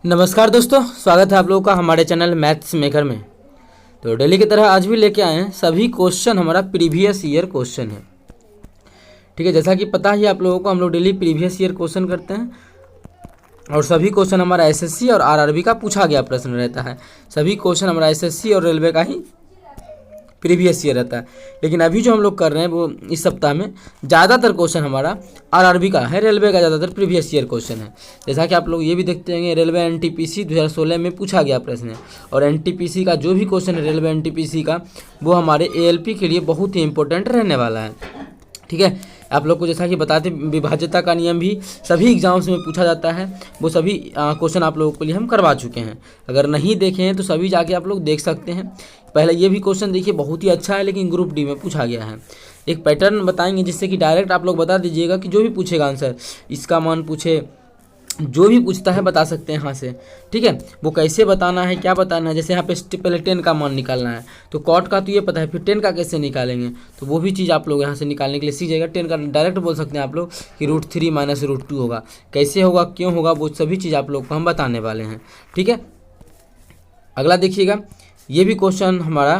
नमस्कार दोस्तों, स्वागत है आप लोगों का हमारे चैनल मैथ्स मेकर में। तो डेली की तरह आज भी लेके आए हैं सभी क्वेश्चन हमारा प्रीवियस ईयर क्वेश्चन है। ठीक है, जैसा कि पता ही आप लोगों को हम लोग डेली प्रीवियस ईयर क्वेश्चन करते हैं और सभी क्वेश्चन हमारा एसएससी और आरआरबी का पूछा गया प्रश्न रहता है। सभी क्वेश्चन हमारा एसएससी और रेलवे का ही प्रीवियस ईयर रहता है। लेकिन अभी जो हम लोग कर रहे हैं वो इस सप्ताह में ज़्यादातर क्वेश्चन हमारा आरआरबी का है, रेलवे का ज़्यादातर प्रीवियस ईयर क्वेश्चन है। जैसा कि आप लोग ये भी देखते होंगे, रेलवे एनटीपीसी 2016 में पूछा गया प्रश्न है और एनटीपीसी का जो भी क्वेश्चन है रेलवे एनटीपीसी का वो हमारे एएलपी के लिए बहुत ही इंपॉर्टेंट रहने वाला है। ठीक है, आप लोग को जैसा कि बताते विभाज्यता का नियम भी सभी एग्जाम्स में पूछा जाता है, वो सभी क्वेश्चन आप लोगों के लिए हम करवा चुके हैं। अगर नहीं देखे हैं तो सभी जाके आप लोग देख सकते हैं। पहले ये भी क्वेश्चन देखिए, बहुत ही अच्छा है लेकिन ग्रुप डी में पूछा गया है। एक पैटर्न बताएंगे जिससे कि डायरेक्ट आप लोग बता दीजिएगा कि जो भी पूछेगा आंसर, इसका मान पूछे, जो भी पूछता है बता सकते हैं यहाँ से। ठीक है, वो कैसे बताना है, क्या बताना है। जैसे यहाँ पे पहले 10 का मान निकालना है तो कॉट का तो ये पता है, फिर 10 का कैसे निकालेंगे, तो वो भी चीज़ आप लोग यहाँ से निकालने के लिए सीख जाएगा। 10 का डायरेक्ट बोल सकते हैं आप लोग कि √3 - √2 होगा, कैसे होगा, क्यों होगा, वो सभी चीज़ आप लोग को हम बताने वाले हैं। ठीक है, अगला देखिएगा, ये भी क्वेश्चन हमारा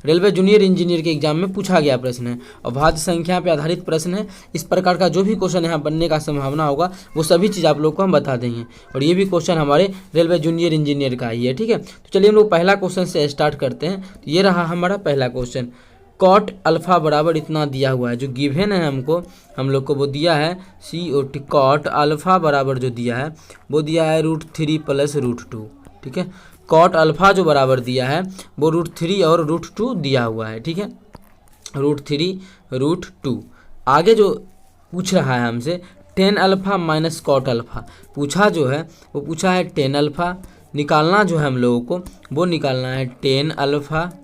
रेलवे जूनियर इंजीनियर के एग्जाम में पूछा गया प्रश्न है और भाज्य संख्या पे आधारित प्रश्न है। इस प्रकार का जो भी क्वेश्चन यहाँ बनने का संभावना होगा वो सभी चीज़ आप लोग को हम बता देंगे और ये भी क्वेश्चन हमारे रेलवे जूनियर इंजीनियर का ही है। ठीक है, तो चलिए हम लोग पहला क्वेश्चन से स्टार्ट करते हैं। तो ये रहा हमारा पहला क्वेश्चन, कॉट अल्फा बराबर इतना दिया हुआ है, जो गिवन है हमको, हम लोग को वो दिया है COT, कॉट अल्फा बराबर जो दिया है वो दिया है √3 + √2। ठीक है, कॉट अल्फा जो बराबर दिया है वो √3 और √2 दिया हुआ है। ठीक है, √3 √2। आगे जो पूछ रहा है हमसे tan अल्फा - कॉट अल्फा पूछा जो है वो पूछा है tan अल्फा। निकालना जो है हम लोगों को वो निकालना है tan अल्फा -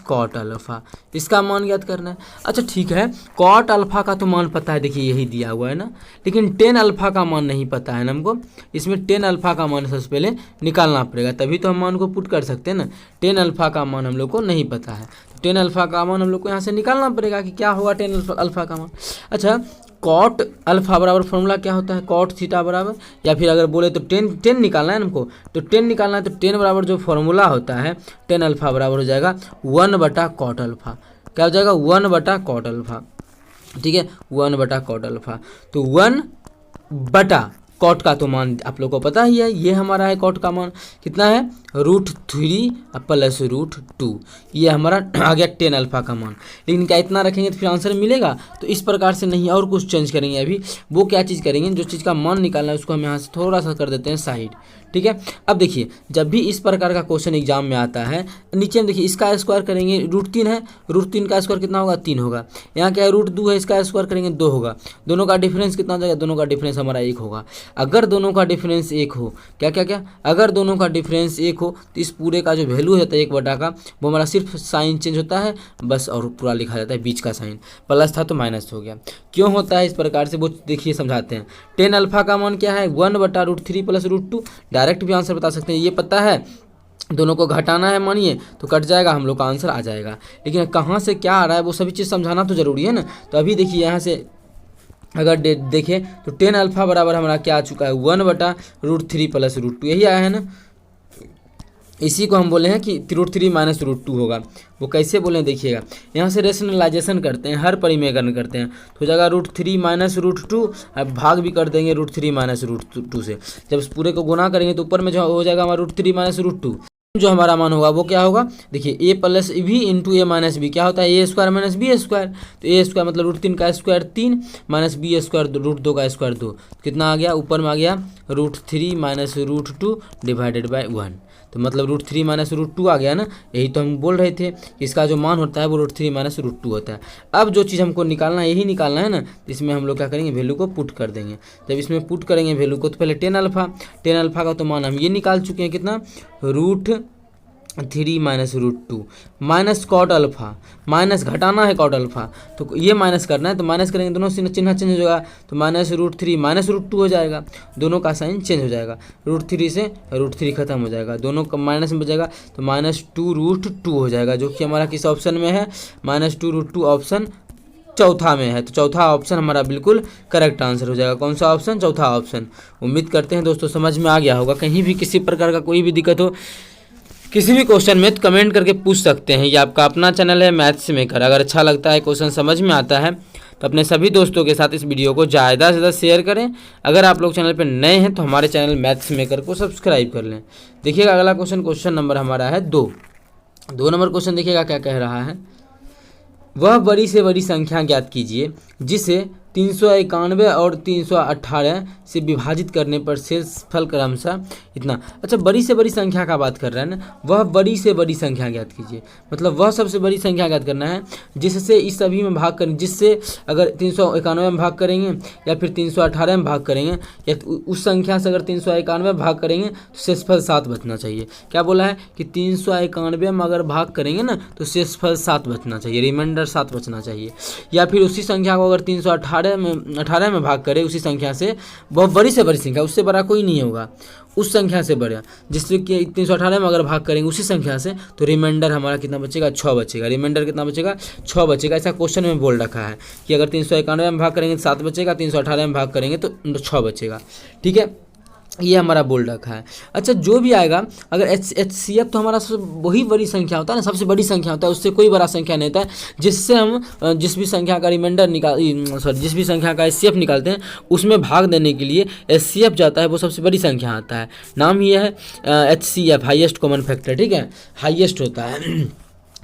कॉट अल्फा, इसका मान ज्ञात करना है। अच्छा ठीक है, कॉट अल्फा का तो मान पता है, देखिए यही दिया हुआ है ना, लेकिन tan अल्फा का मान नहीं पता है ना हमको। इसमें tan अल्फा का मान सबसे पहले निकालना पड़ेगा, तभी तो हम मान को पुट कर सकते हैं ना। tan अल्फा का मान हम लोग को नहीं पता है, tan अल्फा का मान हम लोग को यहाँ से निकालना पड़ेगा कि क्या होगा tan अल्फा का मान। अच्छा, कॉट अल्फा बराबर फॉर्मूला क्या होता है, कॉट थीटा बराबर, या फिर अगर बोले तो टेन निकालना है हमको, तो 10 निकालना है तो 10 बराबर जो फॉर्मूला होता है tan अल्फा बराबर हो जाएगा 1/कॉट अल्फा। क्या हो जाएगा, 1/कॉट अल्फा। ठीक है, 1/कॉट अल्फा, तो 1/ कॉट का तो मान आप लोग को पता ही है, ये हमारा है कॉट का मान कितना है √3 + √2, ये हमारा आ गया tan अल्फा का मान। लेकिन क्या इतना रखेंगे तो फिर आंसर मिलेगा, तो इस प्रकार से नहीं, और कुछ चेंज करेंगे। अभी वो क्या चीज़ करेंगे, जो चीज़ का मान निकालना है उसको हम यहाँ से थोड़ा सा कर देते हैं साइड। ठीक है, अब देखिए जब भी इस प्रकार का क्वेश्चन एग्जाम में आता है, नीचे में देखिए इसका स्क्वायर करेंगे, √3 है, √3 का स्क्वायर कितना होगा, 3 होगा। यहाँ क्या है, √2 है, इसका स्क्वायर करेंगे 2 होगा। दोनों का डिफरेंस कितना हो जाएगा, दोनों का डिफरेंस हमारा 1 होगा। अगर दोनों का डिफरेंस 1 हो, क्या क्या क्या, अगर दोनों का डिफरेंस 1 हो तो इस पूरे का जो वैल्यू होता है 1/, का वो हमारा सिर्फ साइन चेंज होता है बस, और पूरा लिखा जाता है बीच का साइन, प्लस था तो माइनस हो गया। क्यों होता है इस प्रकार से, वो देखिए समझाते हैं। tan अल्फा का मान क्या है, 1/√3 + √2, डायरेक्ट भी आंसर बता सकते हैं, ये पता है। दोनों को घटाना है मानिए तो कट जाएगा, हम लोग का आंसर आ जाएगा। लेकिन कहाँ से क्या आ रहा है वो सभी चीज़ समझाना तो जरूरी है ना। तो अभी देखिए यहाँ से अगर देखें तो tan अल्फा बराबर हमारा क्या आ चुका है, 1/√3 + √2, यही आया है ना। इसी को हम बोले हैं कि √3 - √2 होगा। वो कैसे बोले देखिएगा, यहाँ से रेशनलाइजेशन करते हैं, हर परिमेयकरण करते हैं, तो हो जाएगा √3 - √2, अब भाग भी कर देंगे √3 - √2 से। जब इस पूरे को गुना करेंगे तो ऊपर में जो हो जाएगा हमारा √3 - √2, जो हमारा मान होगा वो क्या होगा, देखिए a + b × a - b क्या होता है, a² - b²। तो a² मतलब √3 का स्क्वायर 3 - b² √2 का स्क्वायर 2, कितना आ गया, ऊपर में आ गया √3 - √2 / 1, तो मतलब √3 - √2 आ गया ना। यही तो हम बोल रहे थे कि इसका जो मान होता है वो √3 - √2 होता है। अब जो चीज़ हमको निकालना है यही निकालना है ना, तो इसमें हम लोग क्या करेंगे, वैल्यू को पुट कर देंगे। जब इसमें पुट करेंगे वैल्यू को, तो पहले tan अल्फा का तो मान हम ये निकाल चुके हैं कितना, √3 - √2 माइनस कॉट अल्फा, माइनस घटाना है कॉट अल्फा, तो ये माइनस करना है, तो माइनस करेंगे दोनों चिन्ह चेंज हो जाएगा, तो -√3 - √2 हो जाएगा, दोनों का साइन चेंज हो जाएगा। √3 से √3 खत्म हो जाएगा, दोनों का माइनस में बचेगा, तो -2√2 हो जाएगा, जो कि हमारा किस ऑप्शन में है, -2√2 ऑप्शन चौथा में है, तो चौथा ऑप्शन हमारा बिल्कुल करेक्ट आंसर हो जाएगा। कौन सा ऑप्शन? चौथा ऑप्शन। उम्मीद करते हैं दोस्तों समझ में आ गया होगा। कहीं भी किसी प्रकार का कोई भी दिक्कत हो किसी भी क्वेश्चन में तो कमेंट करके पूछ सकते हैं। ये आपका अपना चैनल है मैथ्स मेकर। अगर अच्छा लगता है, क्वेश्चन समझ में आता है, तो अपने सभी दोस्तों के साथ इस वीडियो को ज़्यादा से ज़्यादा शेयर करें। अगर आप लोग चैनल पर नए हैं तो हमारे चैनल मैथ्स मेकर को सब्सक्राइब कर लें। देखिएगा अगला क्वेश्चन नंबर हमारा है 2 नंबर क्वेश्चन। देखिएगा क्या कह रहा है, वह बड़ी से बड़ी संख्या ज्ञात कीजिए जिसे 391 और 318 से विभाजित करने पर शेषफल क्रमशः इतना। अच्छा, बड़ी से बड़ी संख्या का बात कर रहा है ना। वह बड़ी से बड़ी संख्या ज्ञात कीजिए, मतलब वह सबसे बड़ी संख्या ज्ञात करना है जिससे इस सभी में भाग करें, जिससे अगर 391 में भाग करेंगे या फिर 318 में भाग करेंगे या उस संख्या से अगर 391 में भाग करेंगे तो शेषफल 7 बचना चाहिए। क्या बोला है कि 391 में अगर भाग करेंगे ना तो शेषफल 7 बचना चाहिए, रिमाइंडर 7 बचना चाहिए। या फिर उसी संख्या को अगर 318 में भाग करें उसी संख्या से, बहुत बड़ी से बड़ी संख्या, उससे बड़ा कोई नहीं होगा, उस संख्या से बड़ा, जिससे कि 318 में अगर भाग करेंगे उसी संख्या से तो रिमाइंडर हमारा कितना बचेगा? 6 बचेगा। रिमाइंडर कितना बचेगा? 6 बचेगा। ऐसा क्वेश्चन में बोल रखा है कि अगर 391 में भाग करेंगे तो 7 बचेगा, 318 में भाग करेंगे तो 6 बचेगा। ठीक है, ये हमारा बोल रखा है। अच्छा, जो भी आएगा अगर HCF तो हमारा वही बड़ी संख्या होता है ना, सबसे बड़ी संख्या होता है, उससे कोई बड़ा संख्या नहीं होता है, जिससे हम जिस भी संख्या का रिमाइंडर जिस भी संख्या का HCF निकालते हैं उसमें भाग देने के लिए HCF जाता है, वो सबसे बड़ी संख्या आता है। नाम ये है HCF, हाईएस्ट कॉमन फैक्टर। ठीक है, हाईएस्ट होता है।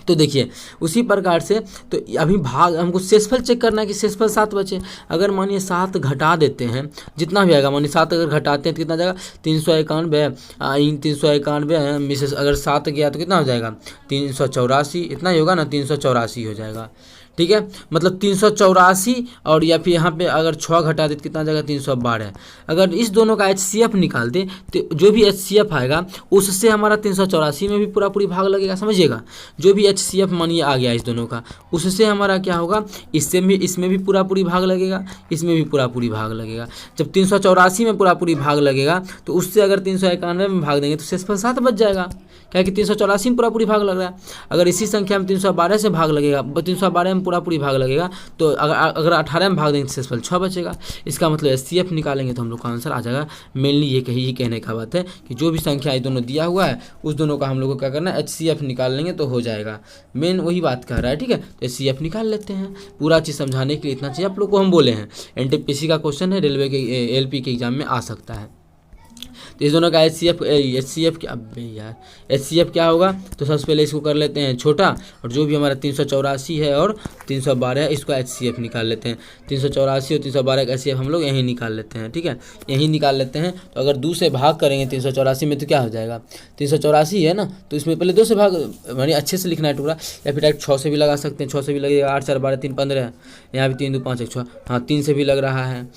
तो देखिए उसी प्रकार से तो अभी भाग हमको शेषफल चेक करना है कि शेषफल 7 बचे। अगर मानिए 7 घटा देते हैं, जितना भी आएगा, मानिए 7 अगर घटाते हैं तो कितना जाएगा? 391 में से अगर 7 गया तो कितना हो जाएगा? 384, इतना ही होगा ना, 384 हो जाएगा। ठीक है, मतलब 384 और या फिर यहाँ पे अगर 6 घटा दे तो कितना जाएगा? 312। अगर इस दोनों का HCF निकाल दे तो जो भी HCF आएगा उससे हमारा 384 में भी पूरा पूरी भाग लगेगा। समझिएगा, जो भी HCF मानिए आ गया इस दोनों का, उससे हमारा क्या होगा? इसमें भी पूरा पूरी भाग लगेगा, इसमें भी पूरा पूरी भाग लगेगा। जब 384 में पूरा पूरी भाग लगेगा तो उससे अगर 391 में भाग देंगे तो शेषफल 7 बच जाएगा, क्या कि 384 में पूरा पूरी भाग लग रहा है। अगर इसी संख्या में 312 से भाग लगेगा, 312 में पूरा पूरी भाग लगेगा, तो अगर 18 में भाग देंगे तो शेषफल 6 बचेगा। इसका मतलब HCF निकालेंगे तो हम लोग का आंसर आ जाएगा। मेनली ये कहने का बात है कि जो भी संख्या ये दोनों दिया हुआ है उस दोनों का हम लोग को क्या करना है? HCF निकाल लेंगे तो हो जाएगा। मेन वही बात कह रहा है। ठीक है, तो HCF निकाल लेते हैं। पूरा चीज़ समझाने के लिए इतना चीज़ आप लोग को हम बोले हैं। NTPC का क्वेश्चन है, रेलवे के LP के एग्जाम में आ सकता है। तो इस दोनों का HCF क्या होगा? तो सबसे पहले इसको कर लेते हैं छोटा, और जो भी हमारा 384 है और 312 है इसको HCF निकाल लेते हैं। 384 और 312 का HCF हम लोग यहीं निकाल लेते हैं। ठीक है, यहीं निकाल लेते हैं। तो अगर 2 से भाग करेंगे 384 में तो क्या हो जाएगा? 384 है ना, तो इसमें पहले 2 से भाग, यानी अच्छे से लिखना है टुकड़ा, या फिर डायरेक्ट 6 से भी लगा सकते हैं। 6 से भी लगेगा, 8 4 12 3 15, यहाँ भी 3 2 5 1 6, हाँ 3 से भी लग रहा है।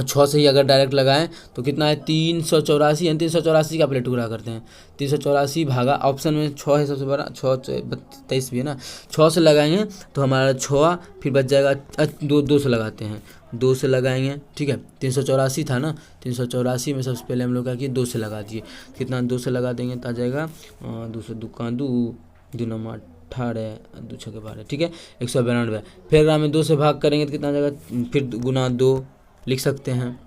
6 से ही अगर डायरेक्ट लगाएं तो कितना है? 384 है। 384 का पहले टुकड़ा करते हैं। 384 भागा, ऑप्शन में 6 है सबसे बड़ा, 6 23 भी है ना, 6 से लगाएंगे तो हमारा 6 फिर बच जाएगा। 2 से लगाते हैं, 2 से लगाएंगे। ठीक है, 384 था ना, 384 में सबसे पहले हम लोग क्या किए? 2 से लगा दिए। कितना? 2 से लगा देंगे तो आ जाएगा 2 से 2 का 2, 2 9 18, 2 6 12। ठीक है, 192। फिर अगर हमें 2 से भाग करेंगे तो कितना आ जाएगा? फिर गुना 2 लिख सकते हैं।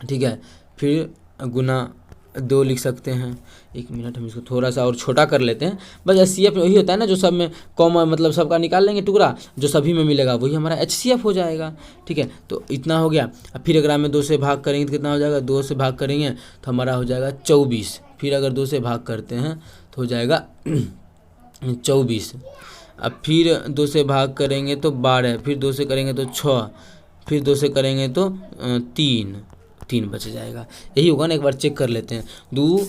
ठीक है, फिर गुना 2 लिख सकते हैं। 1 मिनट, हम इसको थोड़ा सा और छोटा कर लेते हैं। बस HCF वही होता है ना, जो सब में कॉमन, मतलब सबका निकाल लेंगे टुकड़ा, जो सभी में मिलेगा वही हमारा HCF हो जाएगा। ठीक है, तो इतना हो गया। अब फिर अगर हमें 2 से भाग करेंगे तो कितना हो जाएगा? 2 से भाग करेंगे तो हमारा हो जाएगा 24। फिर अगर 2 से भाग करते हैं तो हो जाएगा 24। अब फिर 2 से भाग करेंगे तो 12, फिर 2 से करेंगे तो 6, फिर 2 से करेंगे तो 3 बच जाएगा। यही होगा ना, एक बार चेक कर लेते हैं। 2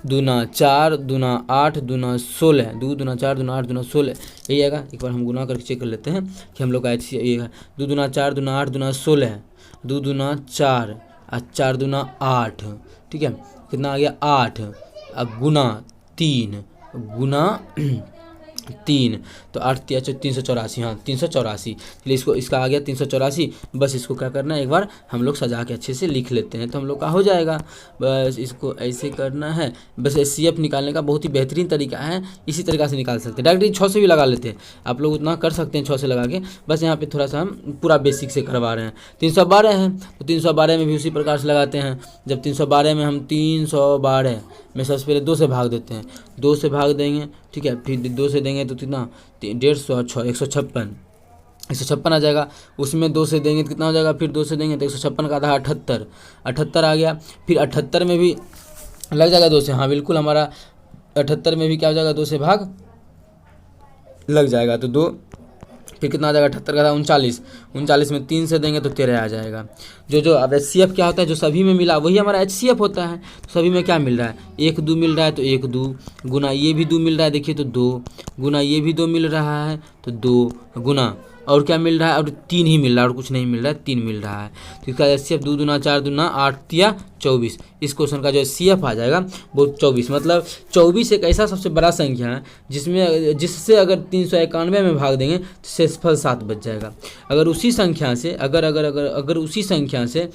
दूना 4 दूना 8 दूना 16, 2 दूना 4 दूना 8 दूना 16, यही आएगा। एक बार हम गुना करके चेक कर लेते हैं कि हम लोग का ये है। 2 दूना 4 दूना 8 दूना 16, 2 दूना 4 और 4 दूना 8। ठीक है, कितना आ गया? 8। अब गुना 3 गुना 3, तो 8 3 384, हाँ 384। चलिए इसको, इसका आ गया 384। बस इसको क्या करना है, एक बार हम लोग सजा के अच्छे से लिख लेते हैं तो हम लोग का हो जाएगा। बस इसको ऐसे करना है। बस HCF निकालने का बहुत ही बेहतरीन तरीका है, इसी तरीका से निकाल सकते हैं। डायरेक्ट 6 से भी लगा लेते हैं, आप लोग उतना कर सकते हैं 6 से लगा के। बस यहाँ पे थोड़ा सा हम पूरा बेसिक से करवा रहे हैं। 312 है तो 312 में भी उसी प्रकार से लगाते हैं। जब 312 में हम 312 में सबसे पहले 2 से भाग देते हैं, 2 से भाग देंगे, ठीक है, फिर 2 से देंगे तो कितना, 150, 156 आ जाएगा। उसमें 2 से देंगे तो कितना हो जाएगा, फिर 2 से देंगे तो 156 का आधा 78 आ गया। फिर 78 में भी लग जाएगा 2 से, हाँ बिल्कुल, हमारा 78 में भी क्या हो जाएगा, 2 से भाग लग जाएगा तो 2, फिर कितना आ जाएगा, 78 का 39 में 3 से देंगे तो 13 आ जाएगा। जो अब HCF क्या होता है, जो सभी में मिला वही हमारा HCF होता है। तो सभी में क्या मिल रहा है, 1 2 मिल रहा है तो 1 2 गुना ये भी 2 मिल रहा है, देखिए तो 2 गुना ये भी 2 मिल रहा है तो 2 गुना, और क्या मिल रहा है, और 3 ही मिल रहा है, और कुछ नहीं मिल रहा है, 3 मिल रहा है। तो इसका HCF 2 दूना 4 दूना 8 तिया 24। इस क्वेश्चन का जो HCF आ जाएगा वो 24। मतलब 24 एक ऐसा सबसे बड़ा संख्या है जिससे अगर 391 में भाग देंगे तो शेषफल 7 बच जाएगा। अगर उसी संख्या से अगर उसी संख्या से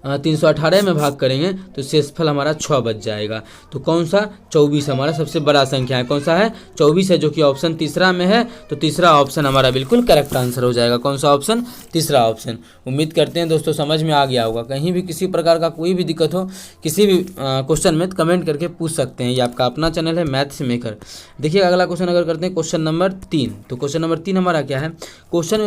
318 में भाग करेंगे तो शेषफल हमारा 6 बच जाएगा। तो कौन सा, 24 हमारा सबसे बड़ा संख्या है। कौन सा है, 24 है, जो कि ऑप्शन तीसरा में है। तो तीसरा ऑप्शन हमारा बिल्कुल करेक्ट आंसर हो जाएगा। कौन सा ऑप्शन, तीसरा ऑप्शन। उम्मीद करते हैं दोस्तों समझ में आ गया होगा। कहीं भी किसी प्रकार का कोई भी दिक्कत हो किसी भी क्वेश्चन में, तो कमेंट करके पूछ सकते हैं। ये आपका अपना चैनल है मैथ्स मेकर। देखिए अगला क्वेश्चन अगर करते हैं क्वेश्चन नंबर 3। तो क्वेश्चन नंबर 3 हमारा क्या है, क्वेश्चन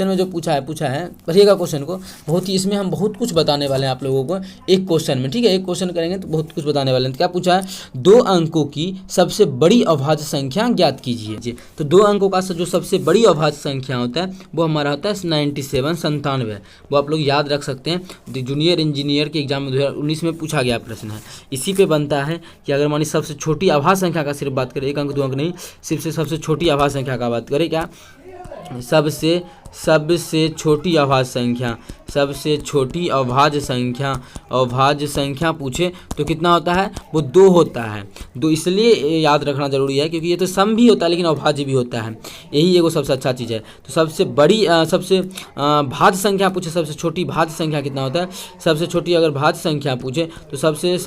में जो पूछा है पढ़िएगा क्वेश्चन को, बहुत ही, इसमें हम बहुत कुछ बताने वाले हैं आप लोगों को एक क्वेश्चन में, ठीक है। एक क्वेश्चन करेंगे तो बहुत कुछ बताने वाले हैं। तो क्या पूछा है, 2 अंकों की सबसे बड़ी अभाज्य संख्या ज्ञात कीजिए। तो 2 अंकों का जो सबसे बड़ी अभाज्य संख्या होता है वो हमारा होता है 97। वो आप लोग याद रख सकते हैं, जूनियर इंजीनियर के एग्जाम में 2019 में पूछा गया प्रश्न है। इसी पे बनता है कि अगर मानी सबसे छोटी अभाज्य संख्या का सिर्फ बात करें, 1 अंक 2 अंक नहीं, सिर्फ से सबसे छोटी अभाज्य संख्या का बात करें, क्या सबसे छोटी अभाज्य संख्या पूछे तो कितना होता है, वो 2 होता है। 2 इसलिए याद रखना जरूरी है क्योंकि ये तो सम भी होता है लेकिन अभाज्य भी होता है। यही एगो सबसे अच्छा चीज़ है। तो सबसे बड़ी सबसे भाज्य संख्या पूछे, सबसे छोटी भाज्य संख्या कितना होता है, सबसे छोटी अगर भाज्य संख्या पूछे तो सबसे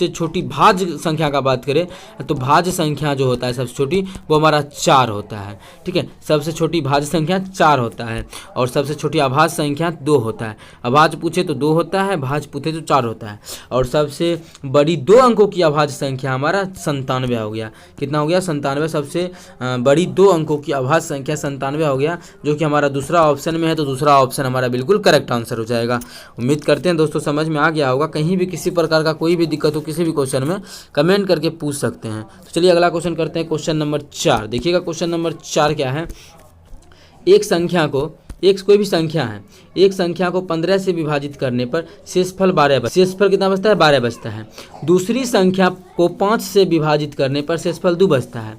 छोटी भाज्य संख्या का बात करें तो भाज्य संख्या जो होता है सबसे छोटी वो हमारा 4 होता है, ठीक है। सबसे छोटी भाज्य संख्या 4 होता है और सबसे छोटी अभाज्य संख्या 2 होता है। अभाज्य पूछे तो 2 होता है, भाज्य पूछे तो 4 होता है। और सबसे बड़ी 2 अंकों की अभाज्य संख्या हमारा 97 हो गया। कितना हो गया, 97। सबसे बड़ी 2 अंकों की अभाज्य संख्या 97 हो गया, जो कि हमारा दूसरा ऑप्शन में है। तो दूसरा ऑप्शन हमारा बिल्कुल करेक्ट आंसर हो जाएगा। उम्मीद करते हैं दोस्तों समझ में आ गया होगा। कहीं भी किसी प्रकार का कोई भी दिक्कत हो किसी भी क्वेश्चन में, कमेंट करके पूछ सकते हैं। तो चलिए अगला क्वेश्चन करते हैं, क्वेश्चन नंबर 4। देखिएगा क्वेश्चन नंबर 4 क्या है, कोई भी संख्या है, एक संख्या को 15 से विभाजित करने पर शेषफल 12 शेषफल कितना बचता है, 12 बचता है। दूसरी संख्या को 5 से विभाजित करने पर शेषफल 2 बचता है।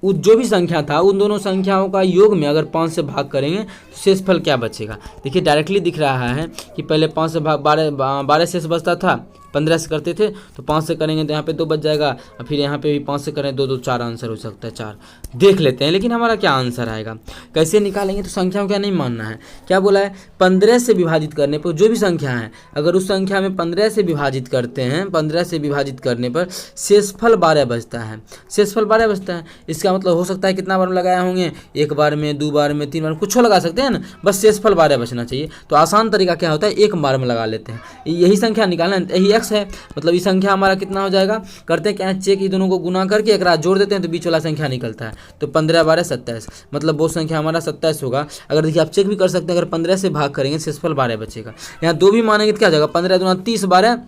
जो भी संख्या था उन दोनों संख्याओं का योग में अगर 5 से भाग करेंगे तो शेषफल क्या बचेगा। देखिए डायरेक्टली दिख रहा है कि पहले 5 से भाग 12 शेष बचता था, 15 से करते थे तो 5 से करेंगे तो यहाँ पे 2 बच जाएगा, और फिर यहाँ पे भी 5 से करें 2 2 4 आंसर हो सकता है 4। देख लेते हैं लेकिन हमारा क्या आंसर आएगा, कैसे निकालेंगे। तो संख्याओं क्या नहीं मानना है, क्या बोला है, 15 से विभाजित करने पर जो भी संख्या है अगर उस संख्या में 15 से विभाजित करते हैं, 15 से विभाजित करने पर शेषफल 12 बचता है। शेषफल 12 बचता है, इसका मतलब हो सकता है कितना बार लगाए होंगे, 1 बार में, 2 बार में, 3 बार में, कुछ लगा सकते हैं ना, बस शेषफल 12 बचना चाहिए। तो आसान तरीका क्या होता है, 1 बार में लगा लेते हैं। यही संख्या निकालना है, यही x है, मतलब ये संख्या हमारा कितना हो जाएगा, करते हैं क्या है, चेक, ये दोनों को गुना करके एक रात जोड़ देते हैं तो बीच वाला संख्या निकलता है। तो 15 12 27, मतलब वो संख्या हमारा 27 होगा। अगर देखिए आप चेक भी कर सकते हैं, अगर 15 से भाग करेंगे शेषफल 12 बचेगा। यहाँ 2 भी मानेंगे तो क्या जाएगा, 15 दूना 30, 12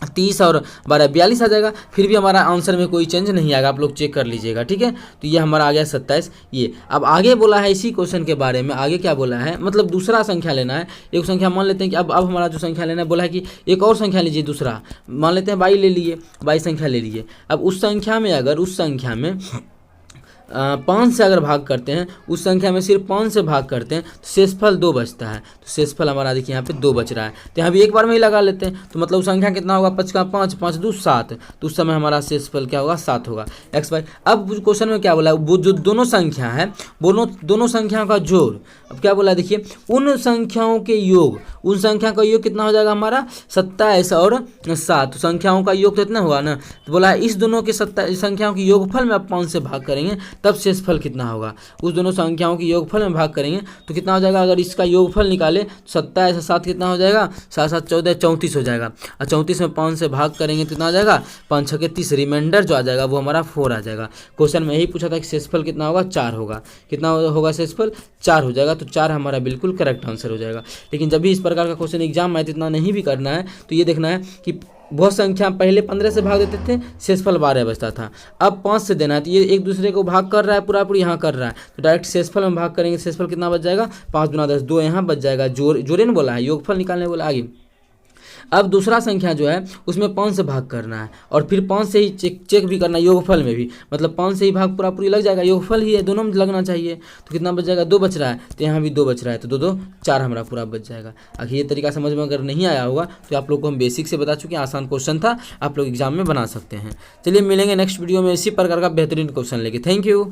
30 और 12 42 आ जाएगा। फिर भी हमारा आंसर में कोई चेंज नहीं आएगा, आप लोग चेक कर लीजिएगा, ठीक है। तो ये हमारा आ गया 27। ये अब आगे बोला है इसी क्वेश्चन के बारे में, आगे क्या बोला है, मतलब दूसरा संख्या लेना है। एक संख्या मान लेते हैं कि अब हमारा जो संख्या लेना है, बोला है कि एक और संख्या लीजिए, दूसरा मान लेते हैं 22 ले लिए, 22 संख्या ले लीजिए। अब उस संख्या में 5 से अगर भाग करते हैं, उस संख्या में सिर्फ 5 से भाग करते हैं तो शेषफल 2 बचता है। तो शेषफल हमारा देखिए यहाँ पे 2 बच रहा है, तो यहाँ भी एक बार में ही लगा लेते हैं। तो मतलब संख्या कितना होगा, 5 का 5, 5 2 7, तो उस समय हमारा शेषफल क्या होगा, 7 होगा एक्स वाई। अब क्वेश्चन में क्या बोला, वो जो दोनों संख्या है, दोनों संख्याओं का जोड़। अब क्या बोला देखिए, उन संख्याओं के योग, उन संख्या का योग कितना हो जाएगा हमारा 27 और 7, तो संख्याओं का योग तो इतना होगा ना। तो बोला इस दोनों के संख्याओं के योगफल में आप 5 से भाग करेंगे तब शेषफल कितना होगा। उस दोनों संख्याओं के योगफल में भाग करेंगे तो कितना हो जाएगा, अगर इसका योगफल निकाले 27 और 7 कितना हो जाएगा, 7 7 14 34 हो जाएगा। और 34 में 5 से भाग करेंगे तो कितना हो जाएगा, 5 6 30, रिमाइंडर जो आ जाएगा वो हमारा 4 आ जाएगा। क्वेश्चन में यही पूछा था कि शेषफल कितना होगा, 4 होगा। कितना होगा शेषफल, 4 हो जाएगा। तो 4 हमारा बिल्कुल करेक्ट आंसर हो जाएगा। लेकिन जब भी इस प्रकार का क्वेश्चन एग्जाम में इतना नहीं भी करना है, तो ये देखना है कि बहुत संख्या पहले 15 से भाग देते थे, शेषफल 12 बचता था। अब 5 से देना है, तो ये एक दूसरे को भाग कर रहा है, पूरा यहाँ कर रहा है, तो डायरेक्ट शेषफल में भाग करेंगे। शेषफल कितना बच जाएगा, 5 दूना 10, 2 यहाँ बच जाएगा। जोड़े ने बोला है, योगफल निकालने बोला आगे। अब दूसरा संख्या जो है उसमें 5 से भाग करना है, और फिर 5 से ही चेक भी करना है योगफल में भी, मतलब 5 से ही भाग पूरी लग जाएगा, योगफल ही है, दोनों में लगना चाहिए। तो कितना बच जाएगा, 2 बच रहा है, तो यहाँ भी 2 बच रहा है, तो 2 2 4 हमारा पूरा बच जाएगा। आखिर ये तरीका समझ में अगर नहीं आया होगा तो आप लोग को हम बेसिक से बता चुके हैं, आसान क्वेश्चन था, आप लोग एग्जाम में बना सकते हैं। चलिए मिलेंगे नेक्स्ट वीडियो में इसी प्रकार का बेहतरीन क्वेश्चन लेके। Thank you.